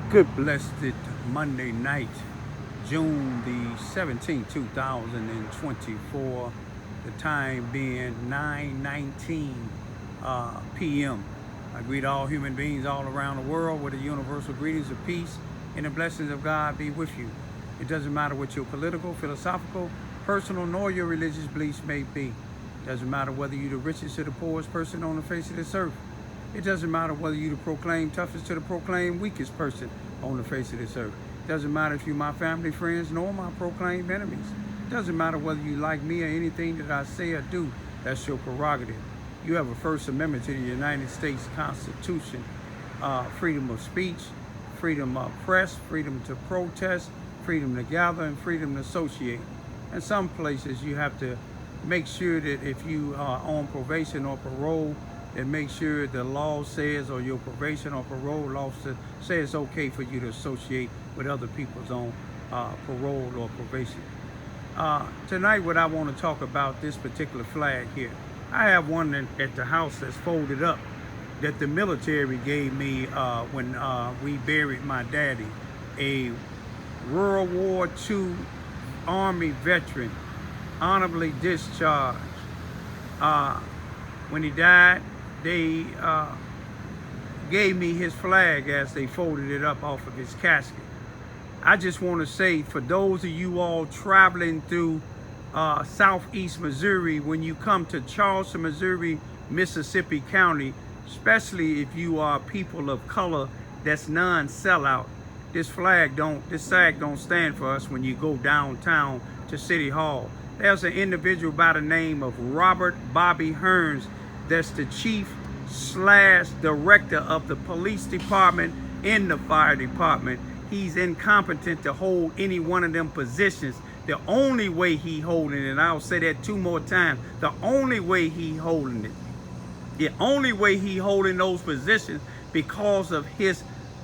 Good blessed Monday night, June the 17th, 2024. The time being 9:19 p.m. I greet all human beings all around the world with the universal greetings of peace and the blessings of God be with you. It doesn't matter what your political, philosophical, personal, nor your religious beliefs may be. It doesn't matter whether you're the richest or the poorest person on the face of this earth. It doesn't matter whether you the proclaimed toughest or the proclaimed weakest person on the face of this earth. It doesn't matter if you're my family, friends, nor my proclaimed enemies. It doesn't matter whether you like me or anything that I say or do. That's your prerogative. You have a First Amendment to the United States Constitution. Freedom of speech, freedom of press, freedom to protest, freedom to gather, and freedom to associate. In some places you have to make sure that if you are on probation or parole, and make sure the law says, or your probation or parole officer says it's okay for you to associate with other people's on parole or probation. Tonight, what I want to talk about this particular flag here. I have one at the house that's folded up that the military gave me when we buried my daddy, a World War II Army veteran, honorably discharged. When he died, they gave me his flag as they folded it up off of his casket. I just want to say, for those of you all traveling through southeast Missouri, when you come to Charleston, Missouri, Mississippi County, especially if you are people of color that's non-sellout, this flag don't stand for us when you go downtown to City Hall. There's an individual by the name of Robert Bobby Hearns that's the chief/director of the police department and the fire department. He's incompetent to hold any one of them positions. The only way he holding it, and I'll say that 2 more times, the only way he holding those positions because of his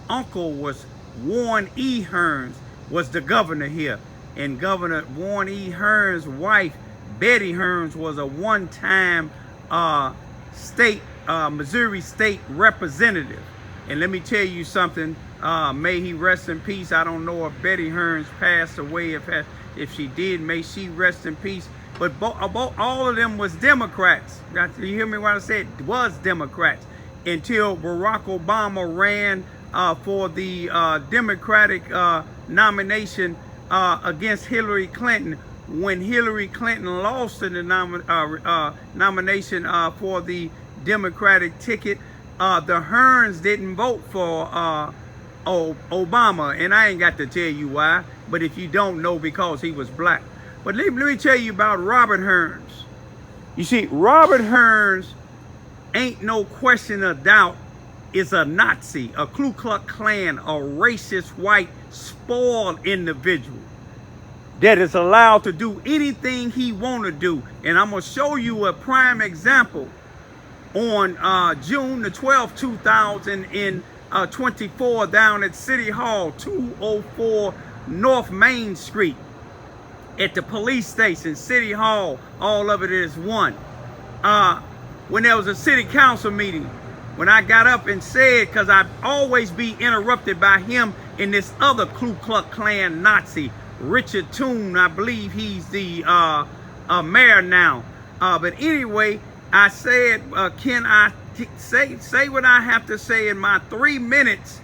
uncle was Warren E. Hearns, was the governor here. And Governor Warren E. Hearns' wife, Betty Hearns, was a one-time Missouri state representative. And let me tell you something, may he rest in peace. I don't know if Betty Hearns passed away. If she did, may she rest in peace. But all of them was Democrats. You hear me when I said was Democrats, until Barack Obama ran for the Democratic nomination against Hillary Clinton. When Hillary Clinton lost in the nomination for the Democratic ticket, the Hearns didn't vote for Obama, and I ain't got to tell you why, but if you don't know, because he was black. But let me tell you about Robert Hearns. You see, Robert Hearns, ain't no question of doubt, is a Nazi, a Ku Klux Klan, a racist, white, spoiled individual that is allowed to do anything he want to do. And I'm going to show you a prime example. On June the 12th, 2024, down at City Hall, 204 North Main Street, at the police station, City Hall, all of it is one. When there was a city council meeting, when I got up and said, because I'd always be interrupted by him and this other Ku Klux Klan Nazi, Richard Toone, I believe he's the mayor now. But anyway, I said, can I say what I have to say in my 3 minutes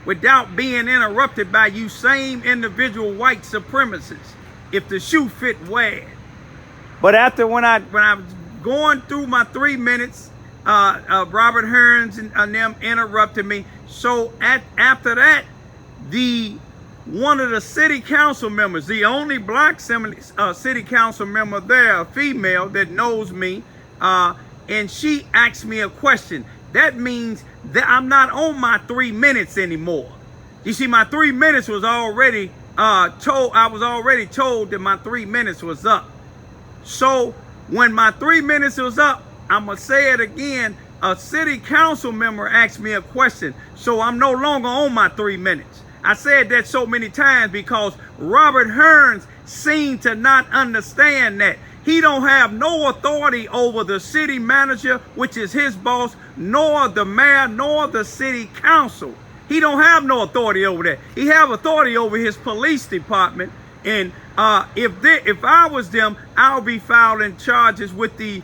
without being interrupted by you same individual white supremacists? If the shoe fit, wear it. But after when I was going through my 3 minutes, Robert Hearns and them interrupted me. So after that, one of the city council members, the only black city council member there, a female that knows me, and she asked me a question. That means that I'm not on my 3 minutes anymore. You see, my 3 minutes was already told. I was already told that my 3 minutes was up. So when my 3 minutes was up, I'm gonna say it again. A city council member asked me a question, so I'm no longer on my 3 minutes. I said that so many times because Robert Hearns seemed to not understand that. He don't have no authority over the city manager, which is his boss, nor the mayor, nor the city council. He don't have no authority over that. He have authority over his police department. And if I was them, I'll be filing charges with the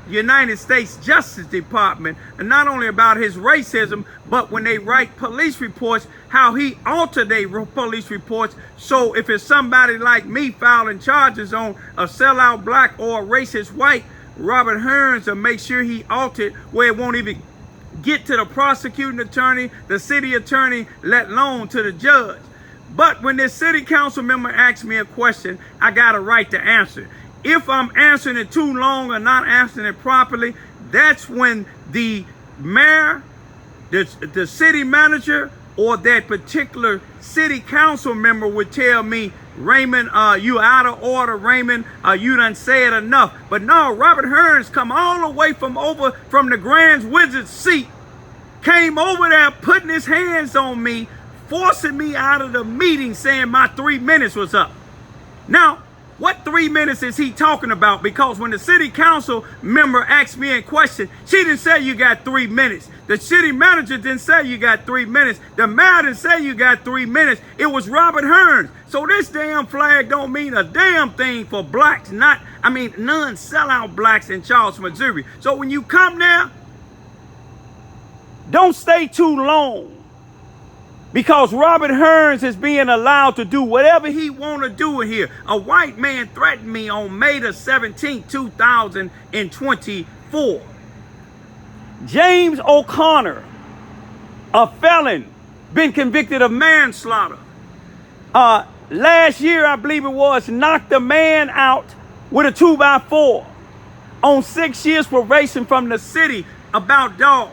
United States Justice Department, and not only about his racism, but when they write police reports, how he altered their police reports. So if it's somebody like me filing charges on a sellout black or a racist white, Robert Hearns will make sure he altered where it won't even get to the prosecuting attorney, the city attorney, let alone to the judge. But when this city council member asks me a question, I got a right to answer. If I'm answering it too long or not answering it properly, that's when the mayor, the city manager, or that particular city council member would tell me, Raymond, you out of order, Raymond, you done said enough. But no, Robert Hearns come all the way from the Grand Wizard's seat, came over there putting his hands on me, forcing me out of the meeting, saying my 3 minutes was up. Now, what 3 minutes is he talking about? Because when the city council member asked me a question, she didn't say you got 3 minutes. The city manager didn't say you got 3 minutes. The mayor didn't say you got 3 minutes. It was Robert Hearns. So this damn flag don't mean a damn thing for blacks, non-sellout blacks in Charleston, Missouri. So when you come there, don't stay too long. Because Robert Hearns is being allowed to do whatever he want to do in here. A white man threatened me on May the 17th, 2024. James O'Connor, a felon, been convicted of manslaughter. Last year, I believe it was, knocked a man out with a 2x4 on 6 years probation from the city about dogs.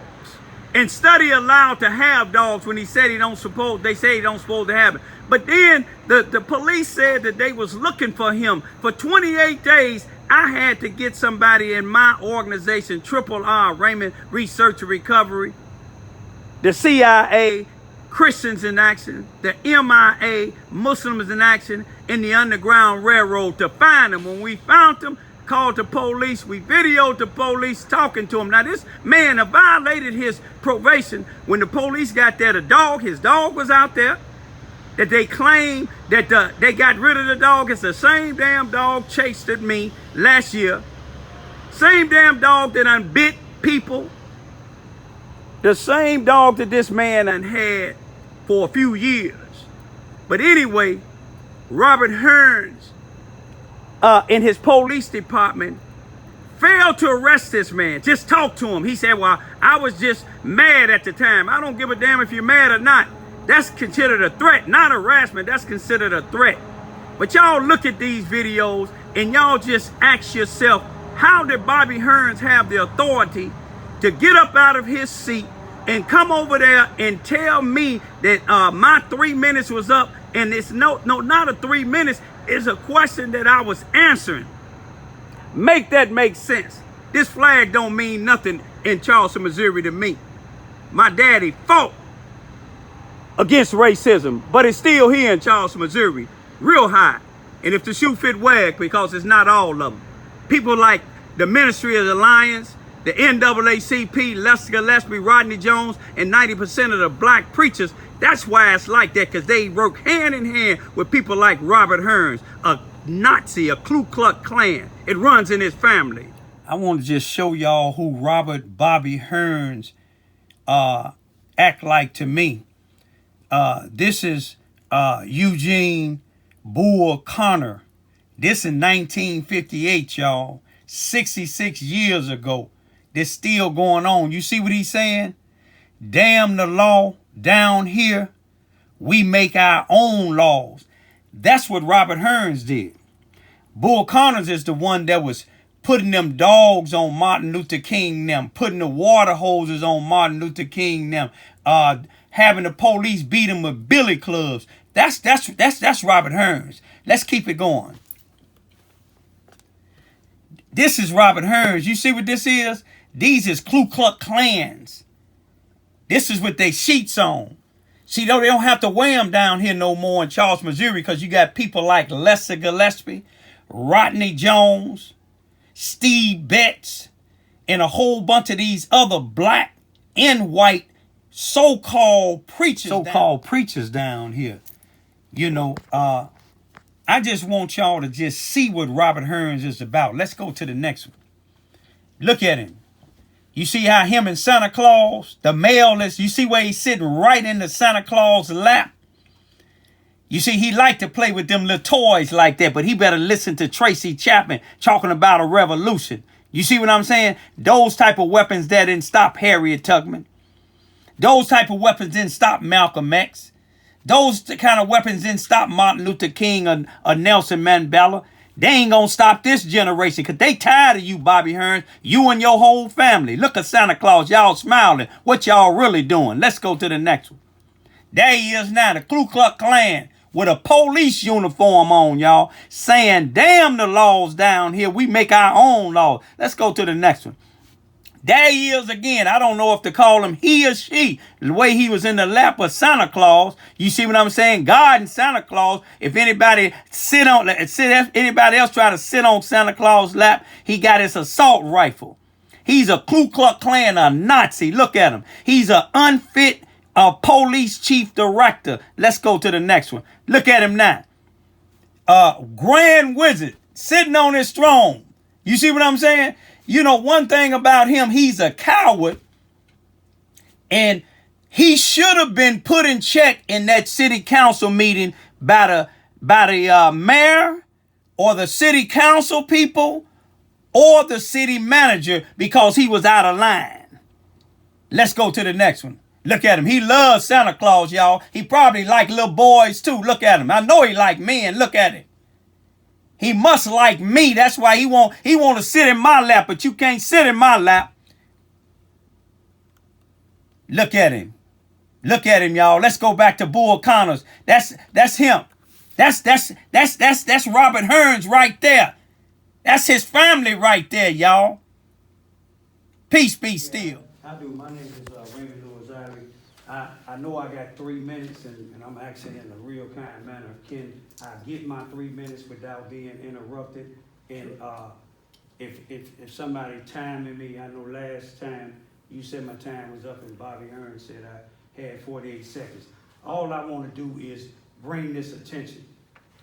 And study allowed to have dogs when they say he don't supposed to have it. But then the police said that they was looking for him for 28 days. I had to get somebody in my organization, R, Raymond Research and Recovery, the CIA, Christians in Action, the MIA, Muslims in Action, and the Underground Railroad to find him. When we found him, called the police, we videoed the police talking to him. Now this man violated his probation. When the police got there, his dog was out there, that they claimed that they got rid of the dog. It's the same damn dog chased at me last year. Same damn dog that done bit people. The same dog that this man done had for a few years. But anyway, Robert Hearns, in his police department, failed to arrest this man. Just talk to him. He said, well, I was just mad at the time. I don't give a damn if you're mad or not. That's considered a threat, not harassment. That's considered a threat. But y'all look at these videos and y'all just ask yourself, how did Bobby Hearns have the authority to get up out of his seat and come over there and tell me that my 3 minutes was up? And it's not a 3 minutes. It's a question that I was answering. Make that make sense. This flag don't mean nothing in Charleston, Missouri to me. My daddy fought against racism, but it's still here in Charleston, Missouri, real high. And if the shoe fit, wear it, because it's not all of them. People like the Ministry of the Lions, the NAACP, Lester Gillespie, Rodney Jones, and 90% of the black preachers. That's why it's like that, because they work hand in hand with people like Robert Hearns, a Nazi, a Ku Klux Klan. It runs in his family. I want to just show y'all who Bobby Hearns act like to me. This is Eugene Bull Connor. This in 1958, y'all. 66 years ago. This still going on. You see what he's saying? Damn the law. Down here, we make our own laws. That's what Robert Hearns did. Bull Connors is the one that was putting them dogs on Martin Luther King them, putting the water hoses on Martin Luther King them, having the police beat him with billy clubs. That's Robert Hearns. Let's keep it going. This is Robert Hearns. You see what this is? These is Ku Klux Klans. This is what they sheets on. See, they don't have to wear them down here no more in Charleston, Missouri, because you got people like Lester Gillespie, Rodney Jones, Steve Betts, and a whole bunch of these other black and white so-called preachers down here. You know, I just want y'all to just see what Robert Hearns is about. Let's go to the next one. Look at him. You see how him and Santa Claus, the male is, you see where he's sitting right in the Santa Claus lap? You see, he liked to play with them little toys like that, but he better listen to Tracy Chapman talking about a revolution. You see what I'm saying? Those type of weapons that didn't stop Harriet Tubman. Those type of weapons didn't stop Malcolm X. Those kind of weapons didn't stop Martin Luther King or Nelson Mandela. They ain't gonna stop this generation because they tired of you, Bobby Hearns. You and your whole family. Look at Santa Claus. Y'all smiling. What y'all really doing? Let's go to the next one. There he is now, the Ku Klux Klan with a police uniform on, y'all, saying, damn the laws down here. We make our own laws. Let's go to the next one. There he is again. I don't know if to call him he or she. The way he was in the lap of Santa Claus. You see what I'm saying? God and Santa Claus. If anybody anybody else try to sit on Santa Claus' lap, he got his assault rifle. He's a Ku Klux Klan, a Nazi. Look at him. He's an unfit police chief director. Let's go to the next one. Look at him now. Grand Wizard sitting on his throne. You see what I'm saying? You know, one thing about him, he's a coward. And he should have been put in check in that city council meeting by the mayor or the city council people or the city manager because he was out of line. Let's go to the next one. Look at him. He loves Santa Claus, y'all. He probably like little boys too. Look at him. I know he like men. Look at him. He must like me. That's why he want to sit in my lap, but you can't sit in my lap. Look at him. Look at him, y'all. Let's go back to Bull Connors. That's him. That's Robert Hearns right there. That's his family right there, y'all. Peace be still. I do. My name is Raymond. I know I got 3 minutes, and I'm asking in a real kind manner. Can I get my 3 minutes without being interrupted? And if somebody timing me, I know last time you said my time was up, and Bobby Hearns said I had 48 seconds. All I want to do is bring this attention,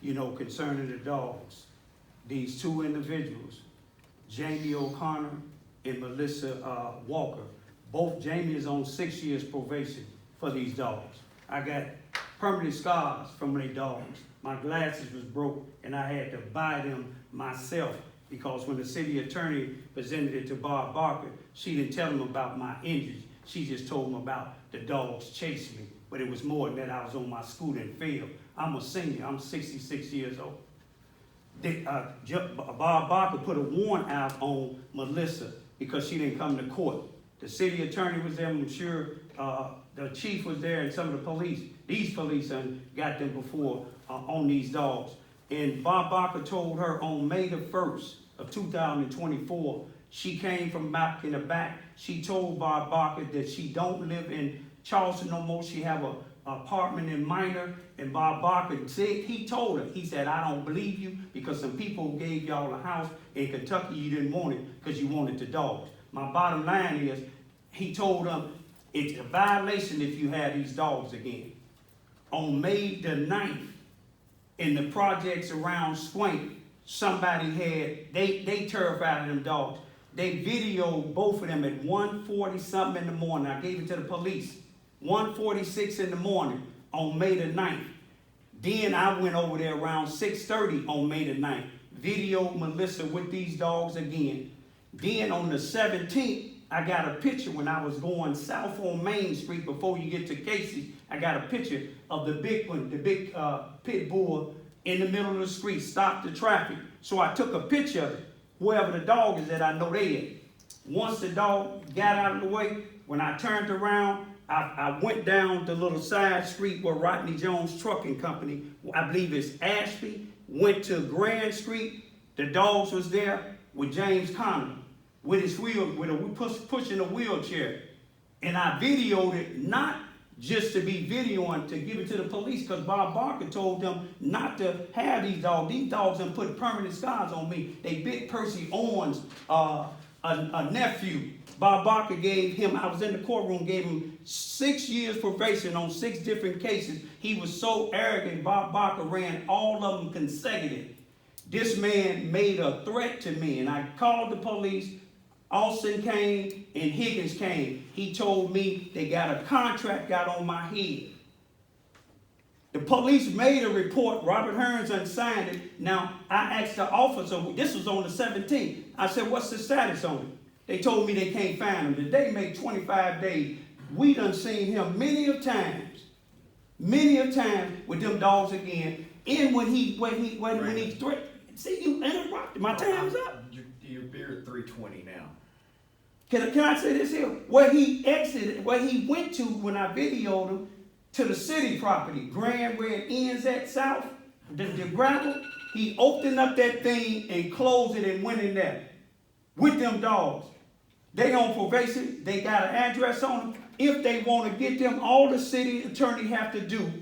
you know, concerning the dogs. These two individuals, Jamie O'Connor and Melissa Walker. Both Jamie is on 6 years probation for these dogs. I got permanent scars from their dogs. My glasses was broke and I had to buy them myself because when the city attorney presented it to Bob Barker, she didn't tell him about my injuries. She just told him about the dogs chasing me. But it was more than that. I was on my scooter and failed. I'm a senior. I'm 66 years old. Bob Barker put a warrant out on Melissa because she didn't come to court. The city attorney was there. I'm sure the chief was there and some of the police. These police got them before on these dogs. And Bob Barker told her on May the 1st of 2024, she came from back in the back. She told Bob Barker that she don't live in Charleston no more. She have an apartment in Minor. And Bob Barker said, he told her, he said, I don't believe you because some people gave y'all a house in Kentucky. You didn't want it because you wanted the dogs. My bottom line is, he told them, it's a violation if you have these dogs again. On May the 9th, in the projects around Swank, somebody they terrified of them dogs. They videoed both of them at 1:40 something in the morning. I gave it to the police. 1:46 in the morning on May the 9th. Then I went over there around 6:30 on May the 9th. Videoed Melissa with these dogs again. Then on the 17th, I got a picture when I was going south on Main Street before you get to Casey's. I got a picture of the big one, the big pit bull in the middle of the street, stopped the traffic. So I took a picture of it. Wherever the dog is at, I know they at. Once the dog got out of the way, when I turned around, I went down the little side street where Rodney Jones Trucking Company, I believe it's Ashby, went to Grand Street. The dogs was there with James Conner with his pushing a wheelchair. And I videoed it not just to be videoing, to give it to the police, because Bob Barker told them not to have these dogs. These dogs done put permanent scars on me. They bit Percy Owens' a nephew. Bob Barker gave him, I was in the courtroom, gave him 6 years probation on 6 different cases. He was so arrogant, Bob Barker ran all of them consecutive. This man made a threat to me, and I called the police. Austin came and Higgins came. He told me they got a contract out on my head. The police made a report. Robert Hearns unsigned it. Now, I asked the officer, this was on the 17th. I said, what's the status on it? They told me they can't find him. Today made 25 days. We done seen him many of times with them dogs again. And when he threatened. See, you interrupted. My time's up. You're at 3:20 now. Can I say this here? Where he exited, where he went to when I videoed him, to the city property, Grand where it ends at south, the gravel, he opened up that thing and closed it and went in there with them dogs. They on probation, they got an address on them. If they want to get them, all the city attorney have to do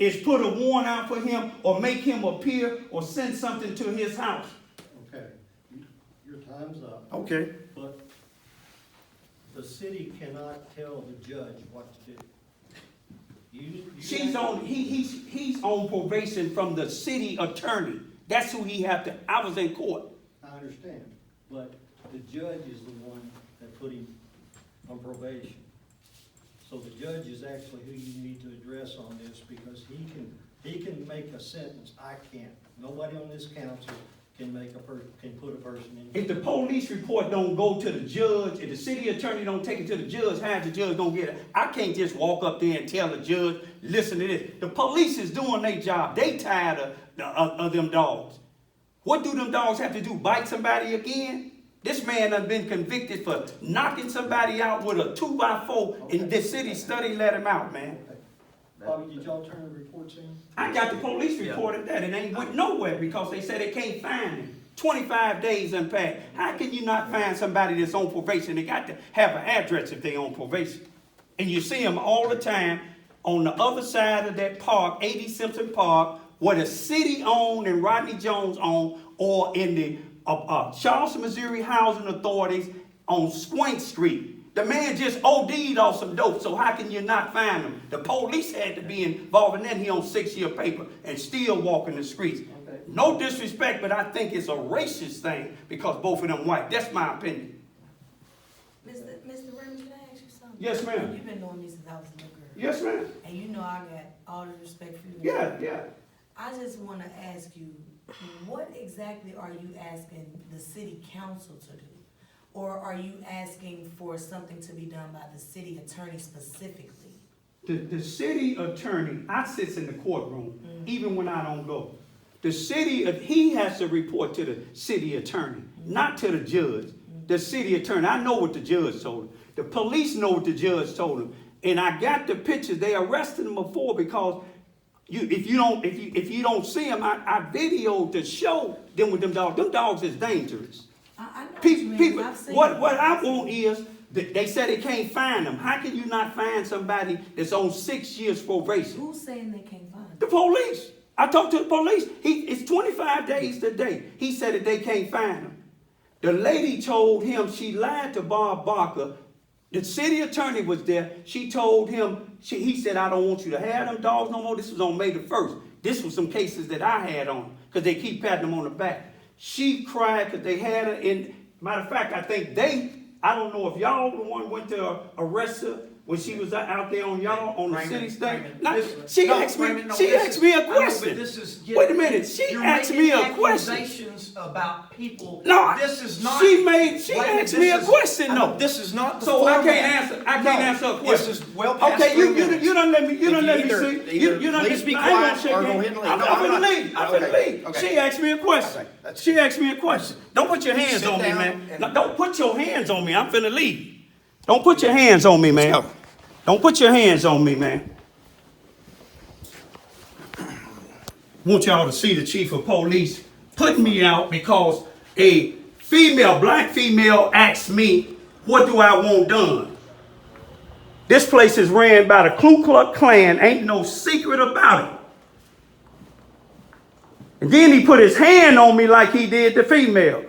is put a warrant out for him or make him appear or send something to his house. Okay, your time's up. Okay. But the city cannot tell the judge what to do. He's on probation from the city attorney. That's who he have to. I was in court. I understand, but the judge is the one that put him on probation. So the judge is actually who you need to address on this, because he can make a sentence. I can't. Nobody on this council can put a person in. If the police report don't go to the judge, if the city attorney don't take it to the judge, how's the judge gonna get it? I can't just walk up there and tell the judge, listen to this. The police is doing their job. They tired of them dogs. What do them dogs have to do? Bite somebody again? This man done been convicted for knocking somebody out with a 2x4, and the city study let him out, man. Bobby, did y'all turn the reports in? I got the police report of that. It ain't went nowhere because they said they can't find him. 25 days unpacked. How can you not find somebody that's on probation? They got to have an address if they on probation. And you see them all the time on the other side of that park, 80 Simpson Park, where the city owned and Rodney Jones owned, or in the Charleston, Missouri Housing Authorities on Swank Street. The man just OD'd off some dope, so how can you not find him? The police had to be involved, and then he on 6-year paper and still walking the streets. Okay. No disrespect, but I think it's a racist thing because both of them white. That's my opinion. Mr. Raymond, can I ask you something? Yes, ma'am. You've been knowing me since I was a little girl. Yes, ma'am. And you know I got all the respect for you. Yeah. I just want to ask you, what exactly are you asking the city council to do? Or are you asking for something to be done by the city attorney specifically? The city attorney, I sits in the courtroom, even when I don't go. The city, he has to report to the city attorney, not to the judge. The city attorney, I know what the judge told him. The police know what the judge told him. And I got the pictures. They arrested him before because if you don't see him, I videoed to show them with them dogs. Them dogs is dangerous. I know People, what I want is, they said they can't find them. How can you not find somebody that's on 6 years probation? Who's saying they can't find them? The police. I talked to the police. It's 25 days today. He said that they can't find him. The lady told him, she lied to Bob Barker. The city attorney was there. She told him, he said, I don't want you to have them dogs no more. This was on May the 1st. This was some cases that I had on because they keep patting them on the back. She cried because they had her in. Matter of fact, I think I don't know if y'all the one went to arrest her when she was out there on the city state. She asked me a question. Wait a minute. She asked me a question. Accusations about people. No, this is not. She asked me a question. No, this is not. So I can't answer a question. This is well past okay, 3 minutes. you don't let me see. You don't please be quiet or go ahead and leave. I'm finna leave. I'm finna leave. Okay. She asked me a question. She asked me a question. Don't put your hands on me, man. No, don't put your hands on me. I'm finna leave. Don't put your hands on me, man. Don't put your hands on me, man. Want y'all to see the chief of police put me out because a black female asked me, what do I want done? This place is ran by the Ku Klux Klan. Ain't no secret about it. And then he put his hand on me like he did the female.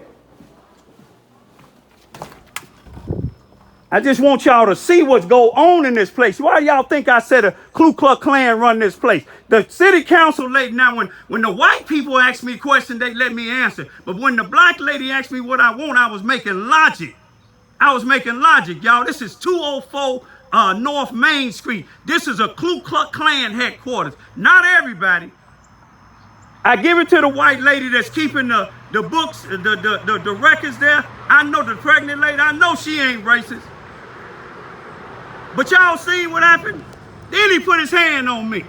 I just want y'all to see what's going on in this place. Why y'all think I said a Ku Klux Klan run this place? The city council lady, now when the white people ask me questions, they let me answer. But when the black lady asked me what I want, I was making logic. I was making logic, y'all. This is 204 North Main Street. This is a Ku Klux Klan headquarters. Not everybody. I give it to the white lady that's keeping the books, the records there. I know the pregnant lady. I know she ain't racist. But y'all see what happened? Then he put his hand on me.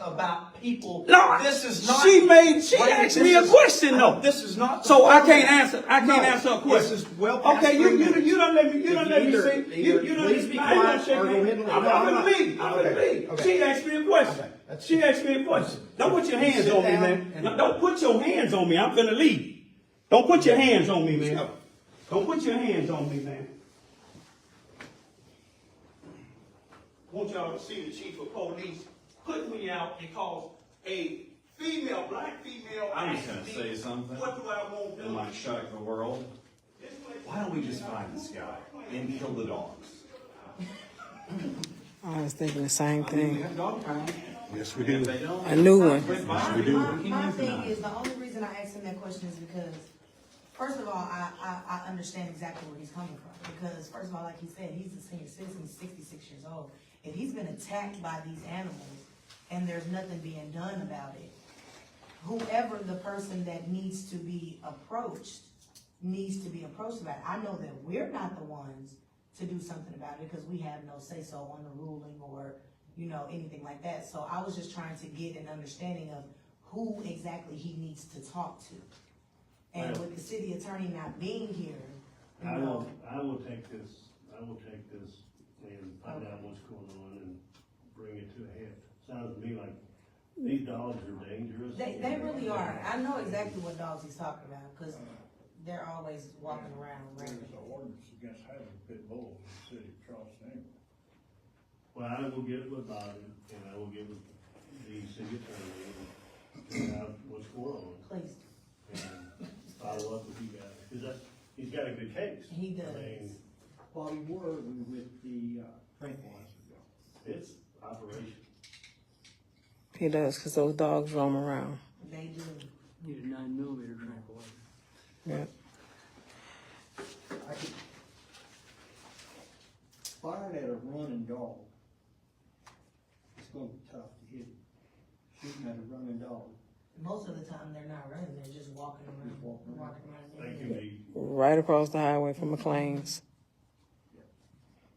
About people. No, this is not. She asked me a question though. This is not. So I can't answer. I can't answer a question. This is well past okay, 3 minutes. you don't let me. You don't let me see. You don't please be quiet or go ahead and leave. I'm gonna leave. I'm gonna leave. Okay. She asked me a question. She asked me a question. Don't put your hands on me, man. No, don't put your hands on me. I'm gonna leave. Don't put your hands on me, man. Don't put your hands on me, man. I want y'all to see the chief of police put me out because a female, black female. I'm just gonna say something. What do I want to It do? might shock the world. Why don't we just find this guy and kill the dogs? I was thinking the same I mean, we thing. have dog pound. Yes, we If do. they don't, A new one. quit buying Yes, we do. them. My thing is, the only reason I asked him that question is because, first of all, I understand exactly where he's coming from. Because, first of all, like he said, he's a senior citizen, he's 66 years old. If he's been attacked by these animals and there's nothing being done about it, whoever the person that needs to be approached about it. I know that we're not the ones to do something about it because we have no say-so on the ruling or, anything like that. So I was just trying to get an understanding of who exactly he needs to talk to. And with the city attorney not being here, I will take this and find out what's going on and bring it to a head. Sounds to me like these dogs are dangerous. they really are. I know exactly what dogs he's talking about because they're always walking around. There's an ordinance against having pit bulls in the city of Charleston anyway. Well, I will get with Bobby and I will get with the city attorney and figure out what's going on Please. and follow up with you guys. Because he's got a good case. He does. I mean, Bobby, where are we with the tranquilizer? it's operation. He does, because those dogs roam around. They do. Need a 9mm tranquilizer. Yeah. Firing at a running dog, it's gonna be tough to hit it. Shooting at a running dog. Most of the time, they're not running. They're just walking around. They can be. Right across the highway from McLean's.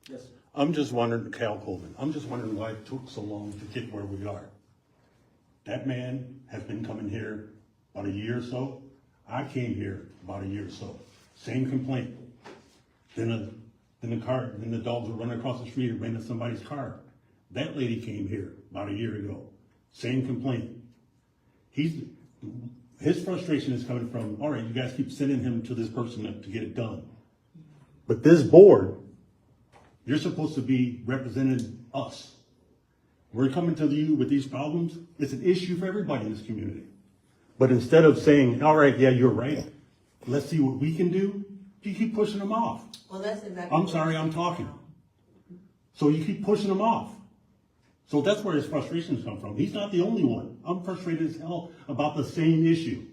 Yes, sir. I'm just wondering, Cal Coleman, I'm just wondering why it took so long to get where we are. That man has been coming here about a year or so. I came here about a year or so. Same complaint. Then the dogs were running across the street and ran into somebody's car. That lady came here about a year ago. Same complaint. His frustration is coming from, all right, you guys keep sending him to this person to get it done. But this board, you're supposed to be representing us. We're coming to you with these problems. It's an issue for everybody in this community. But instead of saying, all right, yeah, you're right, let's see what we can do, you keep pushing them off. Well, that's exactly. I'm sorry, I'm talking. So you keep pushing them off. So that's where his frustrations come from. He's not the only one. I'm frustrated as hell about the same issue.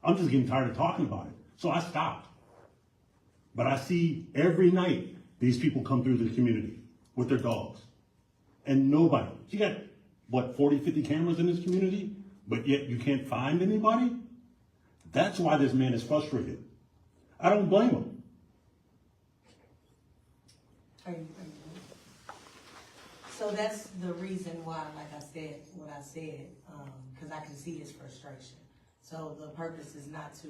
I'm just getting tired of talking about it. So I stopped. But I see every night these people come through the community with their dogs. And nobody. You got, what, 40, 50 cameras in this community? But yet you can't find anybody? That's why this man is frustrated. I don't blame him. So that's the reason why, like I said, what I said, because I can see his frustration. So the purpose is not to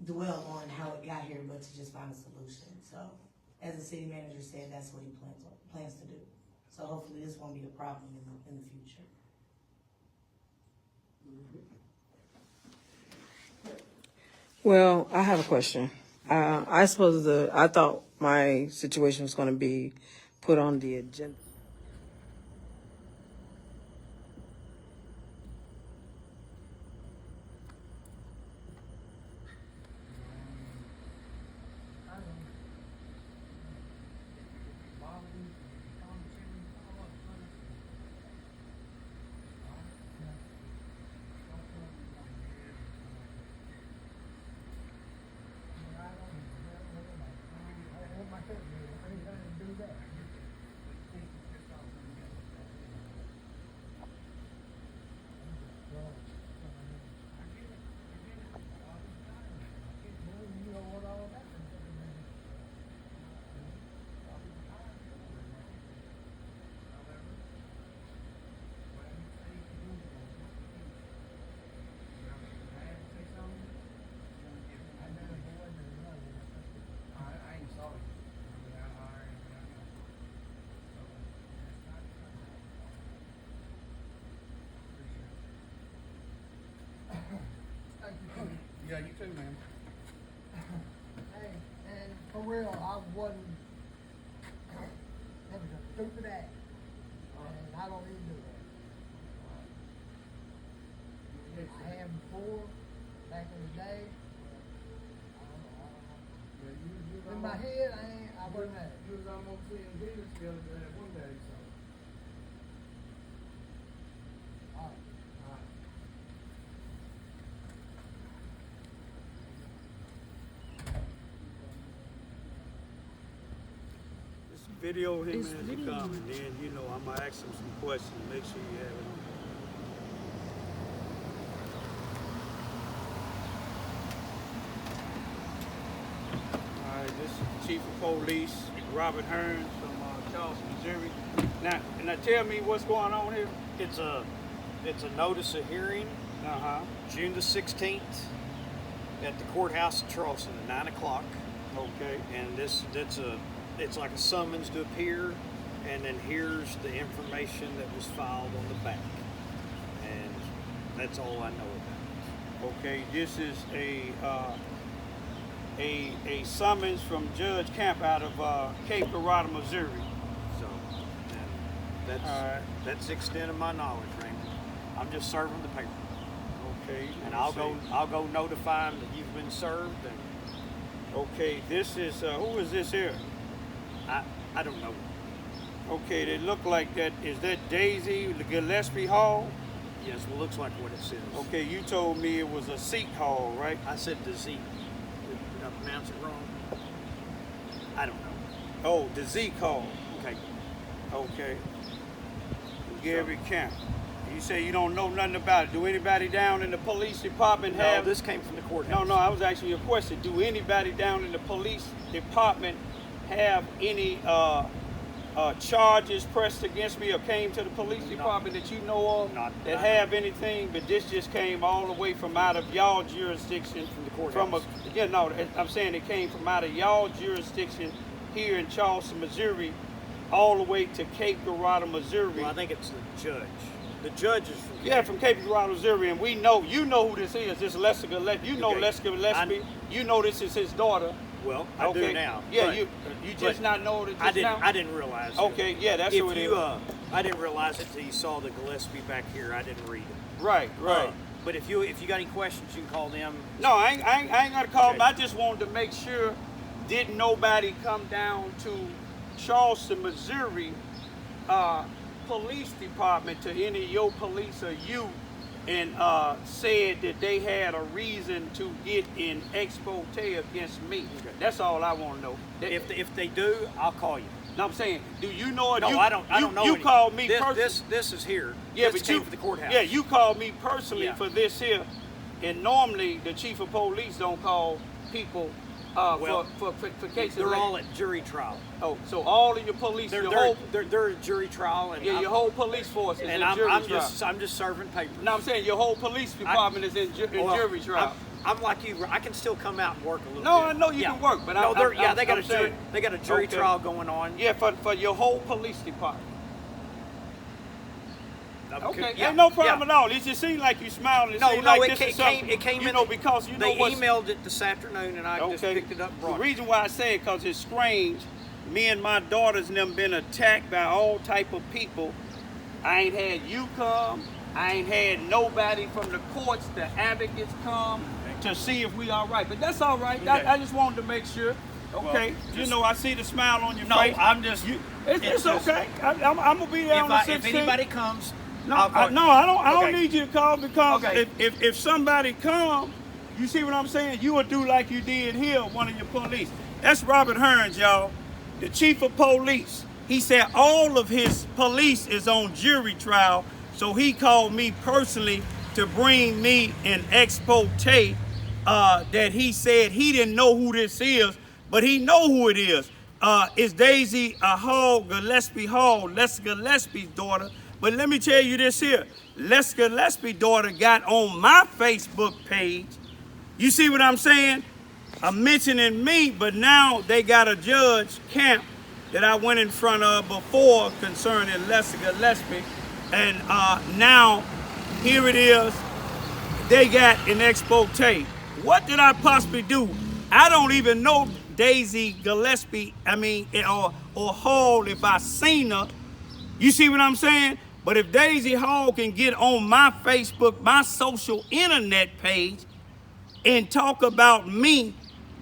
dwell on how it got here, but to just find a solution. So as the city manager said, that's what he plans to do. So hopefully this won't be a problem in the future. Well, I have a question. I thought my situation was going to be put on the agenda. Yeah, you too, man. Hey, and for real, I wasn't, that was a stupid act, and I don't even do that. I have before, back in the day, in my head, I wasn't there. You was almost seeing Jesus the other day, one day, so. All right. Just video him as he come, and then, you know, I'm gonna ask him some questions, make sure you have it on. All right, this is the Chief of Police, Robert Hearns from Charleston, Missouri. Now tell me what's going on here. It's a notice of hearing, June the 16th, at the courthouse in Charleston at 9 o'clock. Okay. And it's like a summons to appear, and then here's the information that was filed on the back. And that's all I know about it. Okay, this is a summons from Judge Camp out of Cape Girardeau, Missouri. So, and that's the extent of my knowledge, Raymond. I'm just serving the paper. Okay. And I'll go notify him that you've been served. And okay, this is who is this here? I don't know. Okay, they look like that. Is that Daisy Gillespie Hall? Yes, well, looks like what it says. Okay, you told me it was a Sikh hall, right? I said the Z. Did I pronounce it wrong? I don't know. Oh, the Zeke hall. Okay. Okay. Gary Camp. You say you don't know nothing about it. Do anybody down in the police department have? No, this came from the courthouse. No, I was asking you a question. Do anybody down in the police department have any charges pressed against me or came to the police department that you know of that have anything? But this just came all the way from out of y'all jurisdiction. From the courthouse. I'm saying it came from out of y'all jurisdiction here in Charleston, Missouri, all the way to Cape Girardeau, Missouri. Well, I think it's the judge. The judge is from from Cape Girardeau, Missouri, and you know who this is. This is Lester Gillespie. You know Lester Gillespie. You know this is his daughter. Well, I do now. Yeah, but, you just not know it just now? I didn't realize it. Okay, yeah, that's what it is. I didn't realize it till you saw the Gillespie back here. I didn't read it. Right. But if you got any questions, you can call them. No, I ain't gonna call them. I just wanted to make sure didn't nobody come down to Charleston, Missouri police department, to any of your police or you, and said that they had a reason to get in expose against me. Okay. That's all I want to know. If they do, I'll call you. No, I'm saying, do you know it? No, I don't know. You called me personally. This is here. Yeah, this but came from the courthouse. Yeah, you called me personally for this here, and normally the chief of police don't call people for cases. They're all at jury trial. Oh, so all of your police, they're at jury trial, and your whole police force is in jury trial. I'm just serving papers. No, I'm saying your whole police department is in jury trial. I'm like you. I can still come out and work a little bit. No, I know you can work, but they got a jury trial going on. Yeah, for your whole police department. Okay, yeah, ain't no problem at all. It just seemed like you smiling. It came in. Because you know they emailed it this afternoon, and I just picked it up and brought it. The reason why I say it, because it's strange. Me and my daughters and them been attacked by all type of people. I ain't had you come. I ain't had nobody from the courts, the advocates come to see if we all right. But that's all right. Okay. I just wanted to make sure. Okay, well, I see the smile on your face. No, I'm just. It's okay. I'm gonna be there on the 16th. If anybody comes. I don't need you to call, because if somebody come, you see what I'm saying? You would do like you did here, one of your police. That's Robert Hearns, y'all, the chief of police. He said all of his police is on jury trial, so he called me personally to bring me an expose that he said he didn't know who this is, but he know who it is. It's Daisy Gillespie Hall, Lester Gillespie's daughter. But let me tell you this here. Lester Gillespie's daughter got on my Facebook page. You see what I'm saying? I'm mentioning me, but now they got a judge camp that I went in front of before concerning Lester Gillespie. And now, here it is. They got an expose. What did I possibly do? I don't even know Daisy Gillespie, or Hall if I seen her. You see what I'm saying? But if Daisy Hall can get on my Facebook, my social internet page, and talk about me,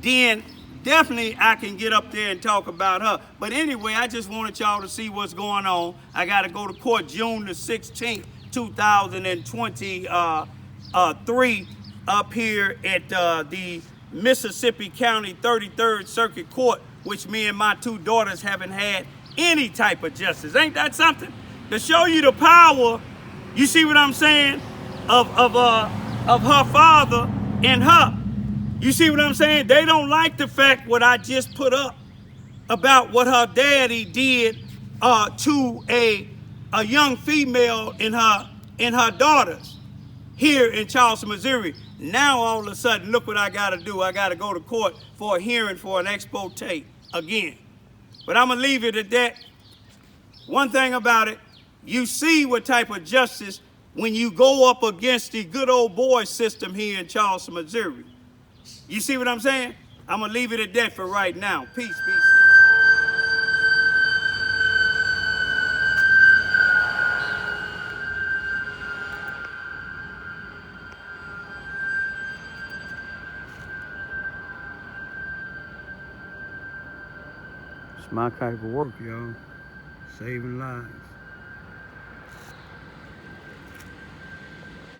then definitely I can get up there and talk about her. But anyway, I just wanted y'all to see what's going on. I got to go to court June the 16th, 2023, up here at the Mississippi County 33rd Circuit Court, which me and my two daughters haven't had any type of justice. Ain't that something? To show you the power, you see what I'm saying, of her father and her. You see what I'm saying? They don't like the fact what I just put up about what her daddy did to a young female and her daughters here in Charleston, Missouri. Now all of a sudden, look what I gotta do. I gotta go to court for a hearing for an expose again. But I'm gonna leave it at that. One thing about it, you see what type of justice when you go up against the good old boy system here in Charleston, Missouri. You see what I'm saying? I'm gonna leave it at that for right now. Peace, peace. It's my type of work, y'all. Saving lives.